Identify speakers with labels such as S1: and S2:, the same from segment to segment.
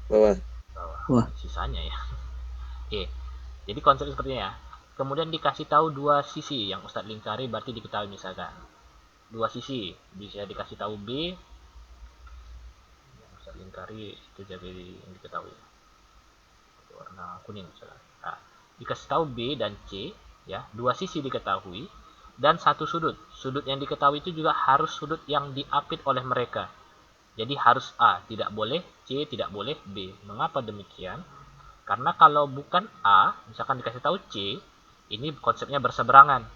S1: Bawah.
S2: bawah.
S3: Wah,
S2: Sisanya ya. Oke. Jadi konsep sepertinya ya. Kemudian dikasih tahu dua sisi yang Ustadz lingkari berarti diketahui misalkan. Dua sisi bisa dikasih tahu B yang Ustadz lingkari itu jadi yang diketahui. Warna kuning misalkan. Nah, dikasih tahu B dan C ya, dua sisi diketahui dan satu sudut. Sudut yang diketahui itu juga harus sudut yang diapit oleh mereka. Jadi harus A, tidak boleh C, tidak boleh B. Mengapa demikian? Karena kalau bukan A, misalkan dikasih tahu C, ini konsepnya berseberangan.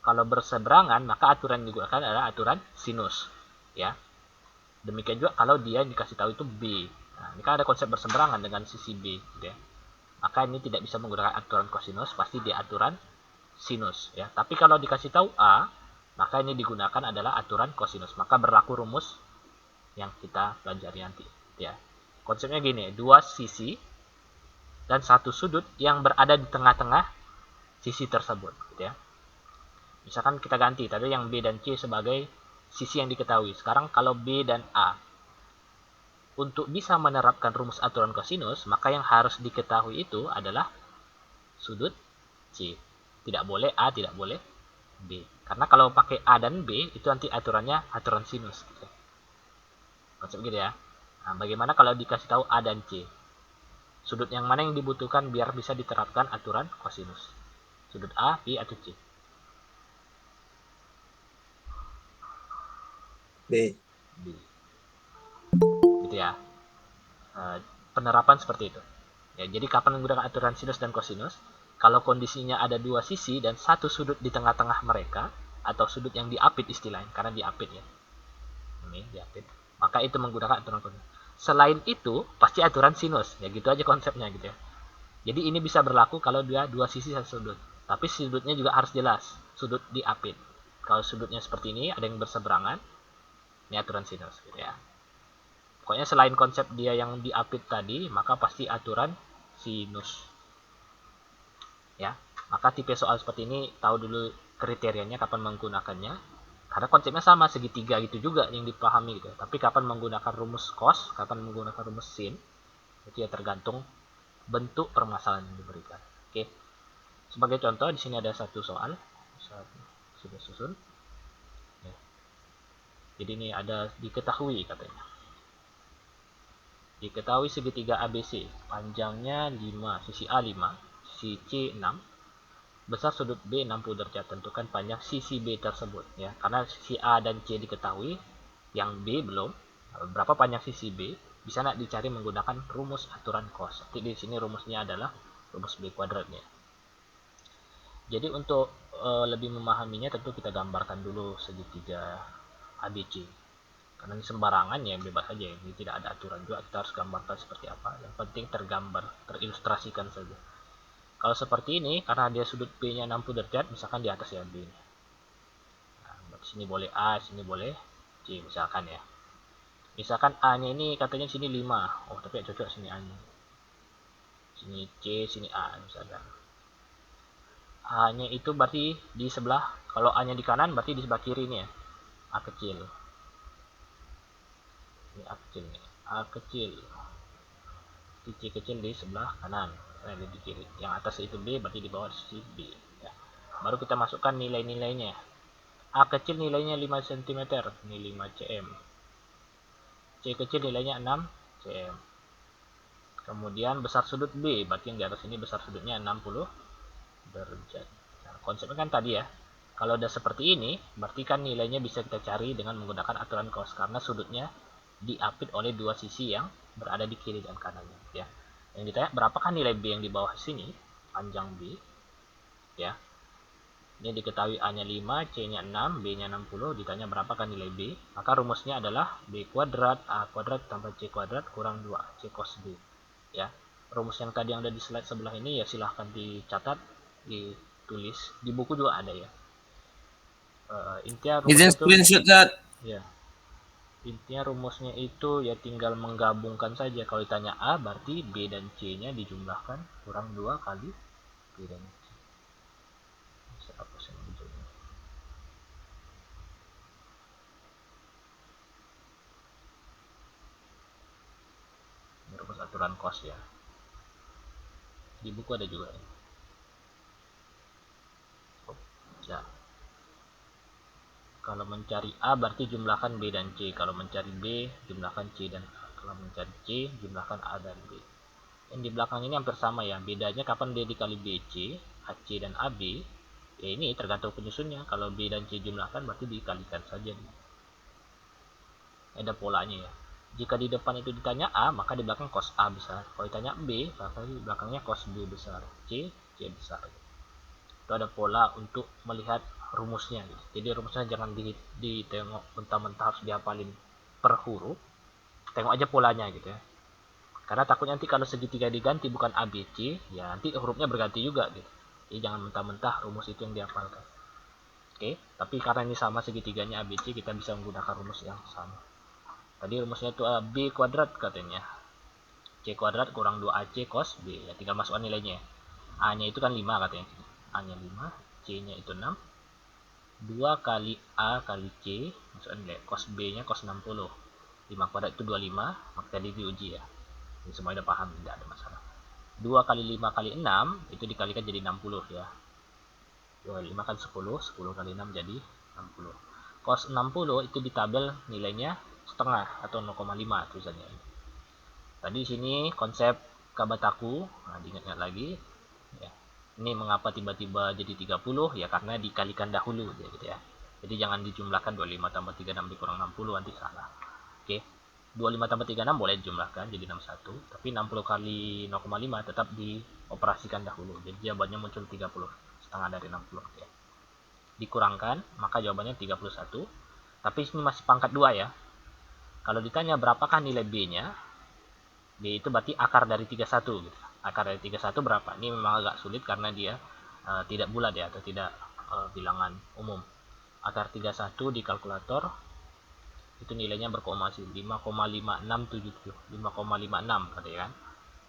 S2: Kalau berseberangan, maka aturan yang digunakan adalah aturan sinus. Ya, demikian juga kalau dia dikasih tahu itu B. Nah, ini kan ada konsep berseberangan dengan sisi B, gitu ya. Maka ini tidak bisa menggunakan aturan kosinus, pasti di aturan sinus. Ya, tapi kalau dikasih tahu A, maka ini digunakan adalah aturan kosinus. Maka berlaku rumus yang kita pelajari nanti. Ya, konsepnya gini, dua sisi dan satu sudut yang berada di tengah-tengah sisi tersebut, gitu ya. Misalkan kita ganti tadi yang B dan C sebagai sisi yang diketahui. Sekarang kalau B dan A, untuk bisa menerapkan rumus aturan kosinus, maka yang harus diketahui itu adalah sudut C. Tidak boleh A, tidak boleh B. Karena kalau pakai A dan B, itu nanti aturannya aturan sinus. Gitu. Konsep gitu ya. Nah, bagaimana kalau dikasih tahu A dan C? Sudut yang mana yang dibutuhkan biar bisa diterapkan aturan kosinus? Sudut A, B, atau C?
S1: B.
S2: B. Gitu ya. Eh, Penerapan seperti itu. Ya, jadi kapan menggunakan aturan sinus dan kosinus? Kalau kondisinya ada dua sisi dan satu sudut di tengah-tengah mereka, atau sudut yang diapit istilahnya, karena diapit ya. Ini diapit. Maka itu menggunakan aturan kosinus. Selain itu, pasti aturan sinus. Ya gitu aja konsepnya gitu ya. Jadi ini bisa berlaku kalau dia dua sisi satu sudut. Tapi sudutnya juga harus jelas. Sudut diapit. Kalau sudutnya seperti ini, ada yang berseberangan, ini aturan sinus gitu ya. Pokoknya selain konsep dia yang diapit tadi, maka pasti aturan sinus. Ya, maka tipe soal seperti ini tahu dulu kriterianya kapan menggunakannya. Karena konsepnya sama segitiga gitu juga yang dipahami gitu. Tapi kapan menggunakan rumus cos, kapan menggunakan rumus sin, itu ya tergantung bentuk permasalahan yang diberikan. Oke. Sebagai contoh di sini ada satu soal. Sudah susun. Ya. Jadi ini ada diketahui katanya. Diketahui segitiga ABC, panjangnya 5, sisi A 5, sisi C 6, besar sudut B 60 derajat. Tentukan panjang sisi B tersebut ya. Karena sisi A dan C diketahui, yang B belum. Berapa panjang sisi B? Bisa nak dicari menggunakan rumus aturan cos. Jadi di sini rumusnya adalah rumus B kuadratnya. Jadi untuk lebih memahaminya tentu kita gambarkan dulu segitiga ABC. Karena ini sembarangan ya bebas aja ya. Ini tidak ada aturan juga kita harus gambarkan seperti apa. Yang penting tergambar, terilustrasikan saja. Kalau seperti ini, karena dia sudut B-nya 60 derajat, misalkan di atas ya B. Nah, sini boleh A, sini boleh C misalkan ya. Misalkan A-nya ini katanya sini 5. Oh, tapi ya cocok sini A-nya. Sini C, sini A misalkan. A-nya itu berarti di sebelah, kalau A-nya di kanan berarti di sebelah kiri nih ya. A kecil. Ini A kecil nih. A kecil. C kecil di sebelah kanan. Di kiri. Yang atas itu B berarti di bawah si B. Ya. Baru kita masukkan nilai-nilainya. A kecil nilainya 5 cm, ini 5 cm. C kecil nilainya 6 cm. Kemudian besar sudut B, berarti yang di atas ini besar sudutnya 60 derajat. Nah, konsepnya kan tadi ya. Kalau udah seperti ini, berarti kan nilainya bisa kita cari dengan menggunakan aturan cos karena sudutnya diapit oleh dua sisi yang berada di kiri dan kanannya, ya. Yang ditanya berapakah nilai B yang di bawah sini, panjang B, ya. Ini diketahui A-nya 5, C-nya 6, B-nya 60, ditanya berapakah nilai B, maka rumusnya adalah B kuadrat A kuadrat tambah C kuadrat kurang 2 C cos B. Ya, rumus yang tadi yang ada di slide sebelah ini ya silahkan dicatat, ditulis, di buku juga ada ya. Intinya
S3: izin
S2: rumusnya tuh
S3: screenshot Zat.
S2: ya, intinya rumusnya itu ya tinggal menggabungkan saja. Kalau ditanya A berarti B dan C-nya dijumlahkan kurang 2 kali B dan C. Apa sih munculnya? Ini rumus aturan aturan cos ya. Di buku ada juga. Ya. Kalau mencari A berarti jumlahkan B dan C. Kalau mencari B, jumlahkan C dan A. Kalau mencari C, jumlahkan A dan B. Yang di belakang ini hampir sama ya. Bedanya kapan D dikali BC, HC dan AB. Ya ini tergantung penyusunnya. Kalau B dan C jumlahkan berarti dikalikan saja. Ada polanya ya. Jika di depan itu ditanya A, maka di belakang cos A besar. Kalau ditanya B, maka di belakangnya cos B besar. C besar. Itu ada pola untuk melihat rumusnya. Jadi rumusnya jangan ditengok mentah-mentah harus dihafalin per huruf. Tengok aja polanya gitu ya. Karena takutnya nanti kalau segitiga diganti bukan A, B, C, ya nanti hurufnya berganti juga gitu. Jadi jangan mentah-mentah rumus itu yang dihafalkan. Oke, tapi karena ini sama segitiganya A, B, C, kita bisa menggunakan rumus yang sama. Tadi rumusnya itu B kuadrat katanya. C kuadrat kurang 2AC cos B. Ya, tinggal masukkan nilainya. A-nya itu kan 5 katanya. A-nya 5, C-nya itu 6. 2 kali A kali C, masukkan nilai. Cos B-nya cos 60. 5 kuadrat itu 25, maka tadi diuji ya. Ini semua udah paham, tidak ada masalah. 2 kali 5 kali 6 itu dikalikan jadi 60 ya. 2 kali 5 kan 10, 10 kali 6 jadi 60. Cos 60 itu di tabel nilainya setengah atau 0,5 tulisannya. Tadi sini konsep kabataku, nah diingat-ingat lagi ya. Ini mengapa tiba-tiba jadi 30 ya, karena dikalikan dahulu ya gitu ya. Jadi jangan dijumlahkan 25 tambah 36 dikurang 60 nanti salah. Oke. 25 tambah 36 boleh dijumlahkan jadi 61, tapi 60 kali 0,5 tetap dioperasikan dahulu. Jadi jawabannya muncul 30, setengah dari 60 ya. Dikurangkan, maka jawabannya 31. Tapi ini masih pangkat 2 ya. Kalau ditanya berapakah nilai B-nya? B itu berarti akar dari 31 gitu. Akar dari 31 berapa? Ini memang agak sulit karena dia tidak bulat ya, atau tidak bilangan umum. Akar 31 di kalkulator itu nilainya berkomasi 5,5677, 5,56 tadi kan.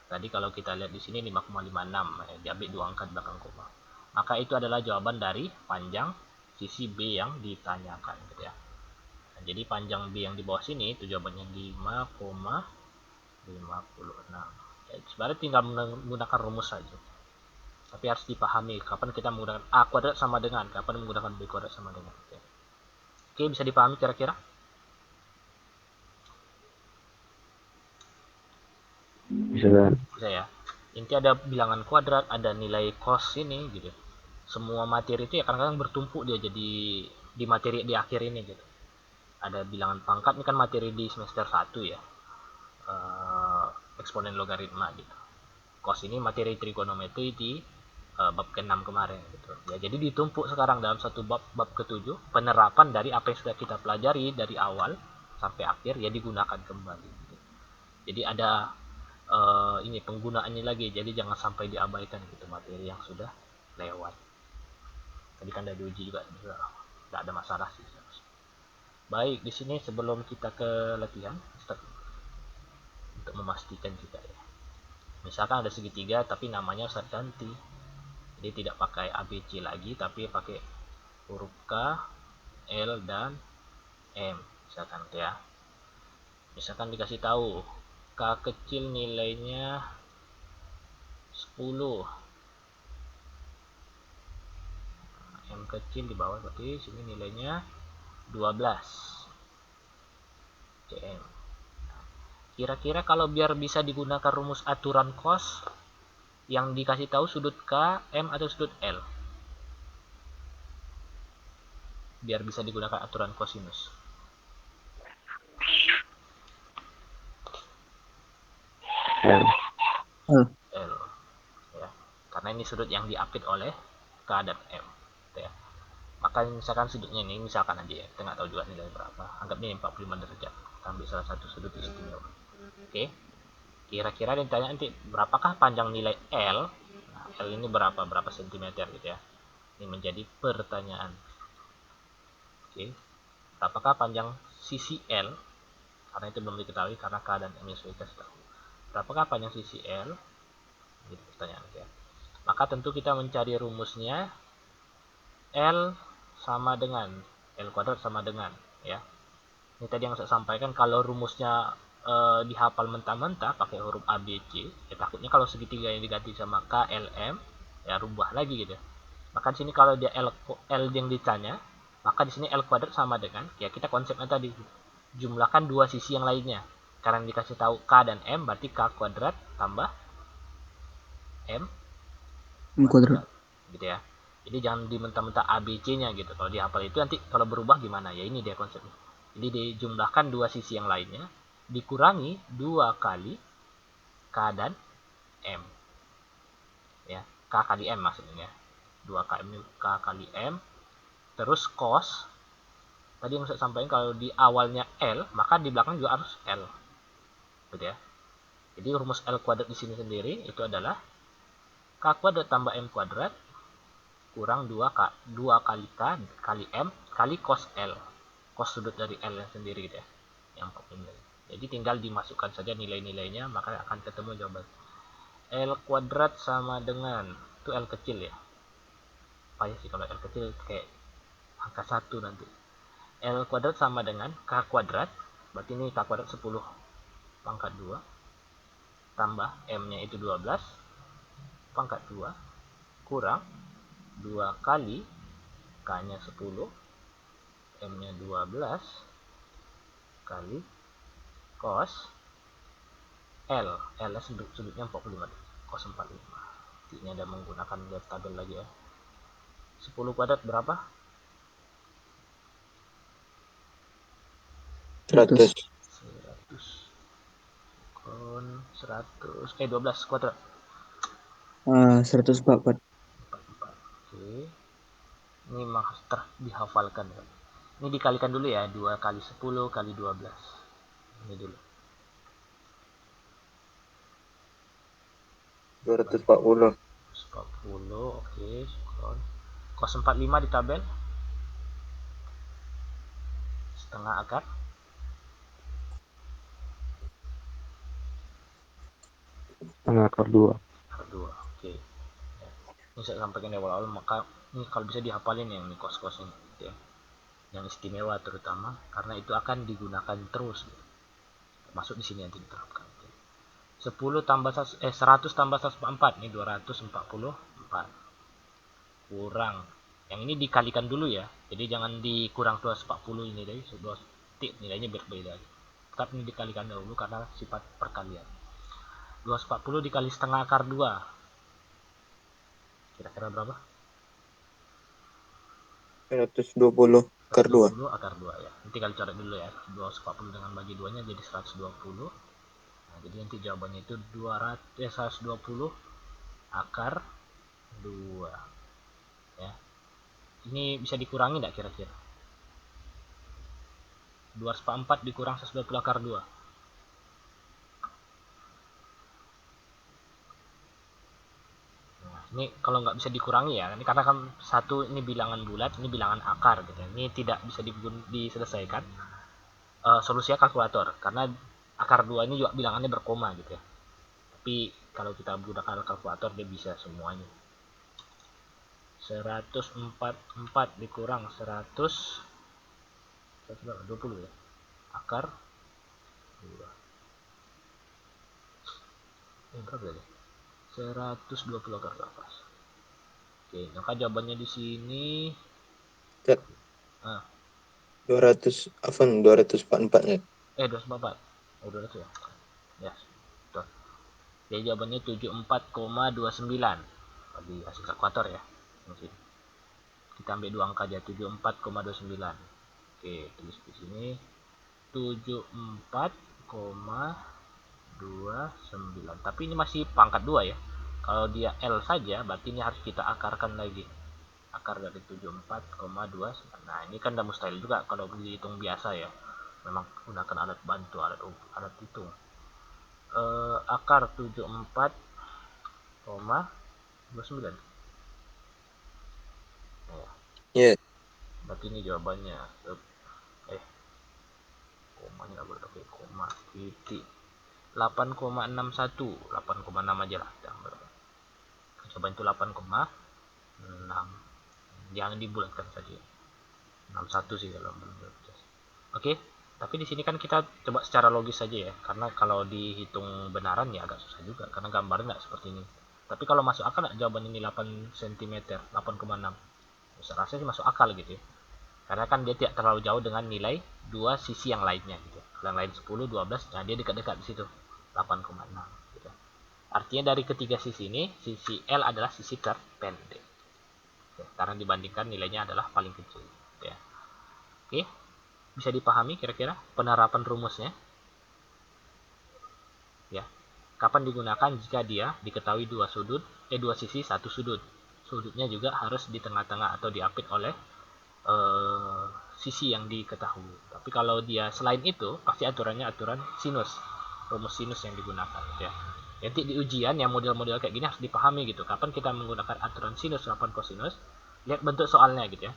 S2: Tadi kalau kita lihat di sini 5,56 diambil 2 angka di belakang koma. Maka itu adalah jawaban dari panjang sisi B yang ditanyakan gitu ya. Nah, jadi panjang B yang di bawah sini itu jawabannya 5,56. Ya, sebenarnya tinggal menggunakan rumus saja. Tapi harus dipahami kapan kita menggunakan A kuadrat sama dengan, kapan menggunakan B kuadrat sama dengan. Oke, bisa dipahami kira-kira? Bisa ya. Inti ada bilangan kuadrat, ada nilai cos ini gitu. Semua materi itu ya kadang-kadang bertumpuk dia jadi di materi di akhir ini gitu. Ada bilangan pangkat, ini kan materi di semester 1 ya. Eksponen logaritma gitu. Cos ini materi trigonometri di bab ke-6 kemarin gitu. Ya, jadi ditumpuk sekarang dalam satu bab ke-7, penerapan dari apa yang sudah kita pelajari dari awal sampai akhir ya digunakan kembali gitu. Jadi ada ini penggunaannya lagi, jadi jangan sampai diabaikan gitu materi yang sudah lewat. Tadi kan udah diuji juga, tidak ada masalah sih. Baik, di sini sebelum kita ke latihan untuk memastikan juga ya. Misalkan ada segitiga tapi namanya Ustaz ganti. Jadi tidak pakai ABC lagi tapi pakai huruf K, L dan M misalkan ya. Misalkan dikasih tahu K kecil nilainya 10, M kecil di bawah, berarti sini nilainya 12 cm. Kira-kira kalau biar bisa digunakan rumus aturan cos, yang dikasih tahu sudut K, M atau sudut L, biar bisa digunakan aturan kosinus.
S1: L.
S2: L ya, karena ini sudut yang diapit oleh K dan M ya. Maka misalkan sudutnya ini, misalkan aja ya, kita nggak tahu juga nilai berapa, anggap ini 45 derajat, kita ambil salah satu sudut istimewa. Oke, kira-kira ditanya nanti berapakah panjang nilai L. Nah, L ini berapa sentimeter gitu ya, ini menjadi pertanyaan. Oke, berapakah panjang sisi L, karena itu belum diketahui karena K dan M sudah dikasih tahu. Berapakah panjang sisi L, jadi pertanyaan ya. Maka tentu kita mencari rumusnya L sama dengan L kuadrat sama dengan ya. Ini tadi yang saya sampaikan, kalau rumusnya dihafal mentah-mentah pakai huruf A, B, C, ya takutnya kalau segitiga yang diganti sama K, L, M, ya rubah lagi gitu. Maka di sini kalau dia L yang ditanya, maka di sini L kuadrat sama dengan, ya kita konsepnya tadi, jumlahkan dua sisi yang lainnya. Karena dikasih tahu K dan M, berarti K kuadrat tambah M
S3: kuadrat.
S2: gitu ya. Jadi jangan dimentah-mentah A, B, C nya gitu. Kalau dihafal itu nanti kalau berubah gimana, ya ini dia konsepnya. Jadi dijumlahkan dua sisi yang lainnya, dikurangi 2 kali K dan M, ya, K kali M maksudnya, 2 K kali M, terus cos, tadi yang saya sampaikan kalau di awalnya L, maka di belakang juga harus L, gitu ya. Jadi rumus L kuadrat di sini sendiri itu adalah K kuadrat tambah M kuadrat kurang 2 kali K kali M kali cos L, cos sudut dari L yang sendiri gitu ya, yang 45. Jadi tinggal dimasukkan saja nilai-nilainya, maka akan ketemu jawaban. L kuadrat sama dengan, itu L kecil ya, payah sih kalau L kecil kayak angka 1 nanti. L kuadrat sama dengan K kuadrat, berarti ini K kuadrat 10 pangkat 2 tambah M nya itu 12 pangkat 2 kurang 2 kali K nya 10, M nya 12 kali cos L, L nya sudutnya 45, cos 45. Ini ada menggunakan lihat tabel lagi ya. 10 kuadrat berapa?
S1: 100.
S2: 100 kon 100 12 kuadrat
S3: 144.
S2: 44. Oke, ini master dihafalkan ya. Ini dikalikan dulu ya, 2 kali 10 kali 12. Ini dulu
S1: 240.
S2: 140. Oke, cos 45 di tabel setengah akar
S1: Setengah akar 2.
S2: akar 2. Oke ya. Ini saya sampaikan di awal-awal, maka ini kalau bisa dihafalin yang ini kos-kos ini gitu ya. Yang istimewa terutama karena itu akan digunakan terus gitu. Masuk di sini nanti diterapkan. 10 tambah 100 tambah 144, ini 244 kurang, yang ini dikalikan dulu ya, jadi jangan dikurang 240 ini dari nilainya berbeda, tetap ini dikalikan dulu karena sifat perkalian. 240 dikali setengah akar 2 kira-kira berapa?
S1: 120 akar 2.
S2: 120 akar 2 ya, nanti kali coret dulu ya, 240 dengan bagi 2 nya jadi 120. Nah, jadi nanti jawabannya itu 120 akar 2 ya. Ini bisa dikurangi tidak kira-kira? 244 dikurang 120 akar 2. Nah, ini kalau nggak bisa dikurangi ya, ini karena kan satu ini bilangan bulat, ini bilangan akar gitu. Ini tidak bisa diselesaikan. Solusinya kalkulator, karena akar 2 ini juga bilangannya berkoma gitu ya. Tapi kalau kita menggunakan kalkulator dia bisa semuanya. 144 dikurang 120 ya. Akar 2. Berapa tadi? 120 akar ke atas. Oke, maka jawabannya di sini
S1: Cek. 244 nya.
S2: 244. Oh, 200 ya. Ya, betul. Jadi jawabannya 74,29. Di hasil kalkulator ya. Mungkin. Kita ambil dua angka aja, 74,29. Oke, tulis di sini 74,29. Tapi ini masih pangkat 2 ya. Kalau dia L saja, berarti ini harus kita akarkan lagi. Akar dari 74,2. Nah, ini kan udah mustahil juga kalau dihitung biasa ya. Memang gunakan alat bantu, alat hitung. Akar 74,29. Nah,
S1: Iya.
S2: berarti ini jawabannya. Komanya nggak boleh pakai koma, titik 8,61, 8,6 aja lah. Jawaban itu 8,6. Jangan dibulatkan saja. 61 sih kalau belum. Oke, Tapi di sini kan kita coba secara logis saja ya, karena kalau dihitung benaran ya agak susah juga, karena gambarnya nggak seperti ini. Tapi kalau masuk akal nggak jawaban ini 8 cm, 8,6? Saya rasa sih masuk akal gitu ya. Karena kan dia tidak terlalu jauh dengan nilai dua sisi yang lainnya gitu. Yang lain 10, 12, nah dia dekat-dekat di situ, 8,6 gitu. Artinya dari ketiga sisi ini, sisi L adalah sisi terpendek. Oke, karena dibandingkan nilainya adalah paling kecil ya. Oke, bisa dipahami kira-kira penerapan rumusnya ya. Kapan digunakan? Jika dia diketahui dua sisi satu sudut. Sudutnya juga harus di tengah-tengah atau diapit oleh sisi yang diketahui. Tapi kalau dia selain itu, pasti aturannya aturan sinus, rumus sinus yang digunakan ya. Nanti di ujian yang model-model kayak gini harus dipahami gitu. Kapan kita menggunakan aturan sinus maupun kosinus? Lihat bentuk soalnya gitu ya.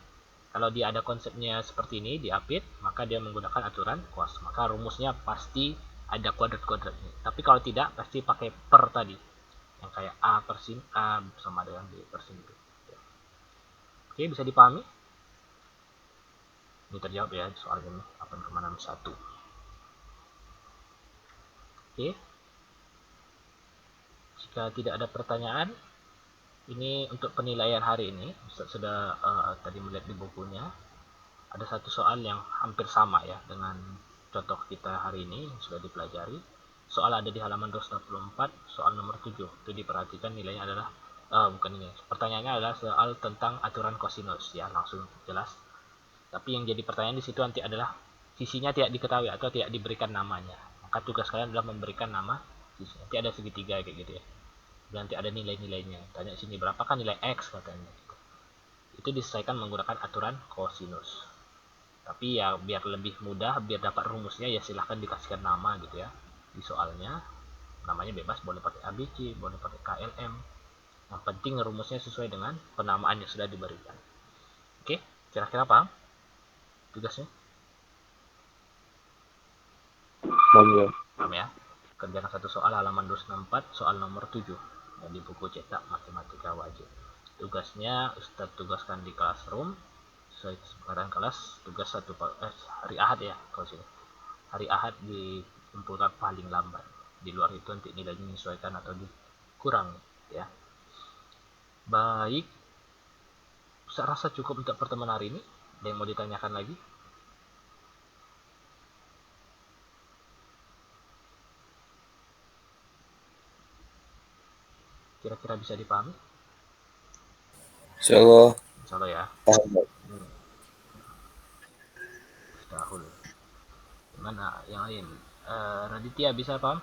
S2: Kalau dia ada konsepnya seperti ini diapit, maka dia menggunakan aturan cos. Maka rumusnya pasti ada kuadrat-kuadratnya. Tapi kalau tidak, pasti pakai per tadi. Yang kayak A per sin A sama dengan B per sin B. Oke, bisa dipahami? Ini terjawab ya soal ini 8,61. Oke. Jika tidak ada pertanyaan, ini untuk penilaian hari ini. Ustaz sudah tadi melihat di bukunya. Ada satu soal yang hampir sama ya dengan contoh kita hari ini yang sudah dipelajari. Soal ada di halaman 224, soal nomor 7. Itu diperhatikan nilainya adalah bukan ini. Pertanyaannya adalah soal tentang aturan kosinus ya, langsung jelas. Tapi yang jadi pertanyaan di situ nanti adalah sisinya tidak diketahui atau tidak diberikan namanya. Maka tugas kalian adalah memberikan nama sisi. Nanti ada segitiga kayak gitu ya. Nanti ada nilai-nilainya. Tanya sini berapakah nilai X katanya. Itu disesuaikan menggunakan aturan kosinus. Tapi ya biar lebih mudah, biar dapat rumusnya ya silahkan dikasihkan nama gitu ya. Di soalnya namanya bebas, boleh pakai ABC, boleh pakai KLM. Yang penting rumusnya sesuai dengan penamaan yang sudah diberikan. Oke, kira-kira paham tugasnya? Paham ya? Kerjakan satu soal halaman 264, soal nomor 7 yang di buku cetak matematika wajib. Tugasnya Ustadz tugaskan di classroom sesuai kesepakatan kelas. Tugas hari Ahad ya, kalau sini hari Ahad dikumpulkan paling lambat. Di luar itu nanti nilainya menyesuaikan atau dikurang ya. Baik, saya rasa cukup untuk pertemuan hari ini. Ada yang mau ditanyakan lagi? Kira-kira bisa dipahami?
S1: Insyaallah.
S2: Insyaallah ya.
S1: Paham.
S2: Tahul. Mana yang lain? Raditya bisa paham?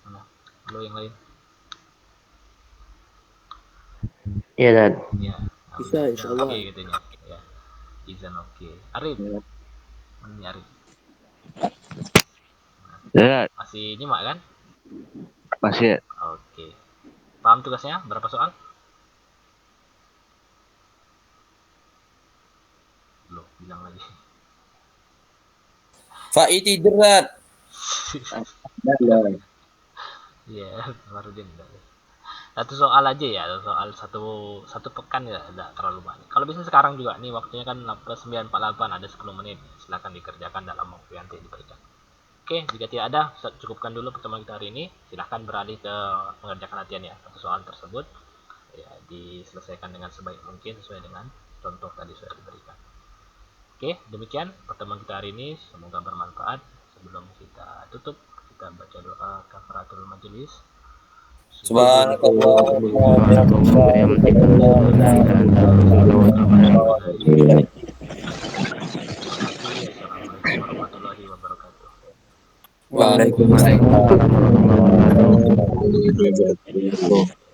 S2: Mana? Lo yang lain?
S3: Iya, Dad.
S2: Ya.
S3: Bisa, insyaallah.
S2: Oke katanya. Ya. Izan oke. Arif. Mana Arif?
S3: Ya,
S2: Masih nyimak kan?
S3: masih.
S2: Oke. Paham tugasnya? Berapa soal? Loh, bilang lagi.
S1: Faidi derat.
S2: Iya, baru dia enggak. Satu soal aja ya, soal satu pekan ya, tidak terlalu banyak. Kalau bisa sekarang juga, nih waktunya kan 9.48, ada 10 menit. Silahkan dikerjakan dalam waktu yang diberikan. Oke, jika tidak ada, cukupkan dulu pertemuan kita hari ini. Silahkan beralih ke mengerjakan latihan ya. Satu soal tersebut ya diselesaikan dengan sebaik mungkin sesuai dengan contoh tadi sudah diberikan. Oke, demikian pertemuan kita hari ini. Semoga bermanfaat. Sebelum kita tutup, kita baca doa kafaratul majelis.
S1: Subhanallah.
S2: Assalamualaikum warahmatullahi wabarakatuh.
S1: Waalaikumsalam warahmatullahi wabarakatuh.